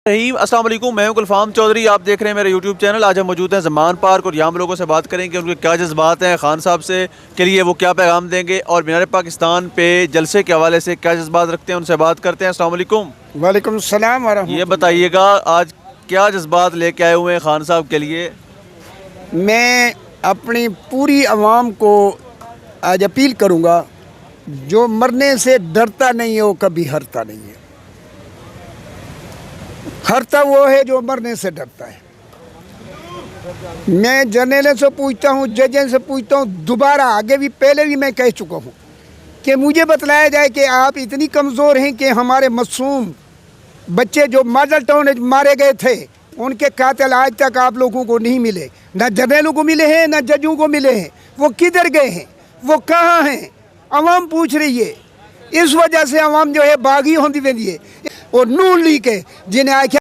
रहीम अस्सलाम वालेकुम, मैं हूं गुलफाम चौधरी। आप देख रहे हैं मेरा यूट्यूब चैनल। आज हम मौजूद हैं ज़मान पार्क और यहाँ हम लोगों से बात करेंगे उनके क्या जज्बात हैं खान साहब से के लिए, वो क्या पैगाम देंगे और मीनार पाकिस्तान पे जलसे के हवाले से क्या जज्बात रखते हैं, उनसे बात करते हैं। अस्सलाम वालेकुम। वालेकुम सलाम व रहमतुल्लाह। ये बताइएगा आज क्या जज्बात लेके आए हुए हैं खान साहब के लिए? मैं अपनी पूरी आवाम को आज अपील करूँगा, जो मरने से डरता नहीं है वो कभी हारता नहीं है। हारता वो है जो मरने से डरता है। मैं जर्नल से पूछता हूँ, जजें से पूछता हूँ, दोबारा आगे भी पहले भी मैं कह चुका हूँ कि मुझे बतलाया जाए कि आप इतनी कमज़ोर हैं कि हमारे मासूम बच्चे जो मॉडल टाउन मारे गए थे उनके कातिल आज तक आप लोगों को नहीं मिले, न जर्नलों को मिले हैं न जजों को मिले हैं। वो किधर गए हैं, वो कहाँ हैं? आवाम पूछ रही है। इस वजह से आवाम जो है बागी होती है और नून ली के जिन्हें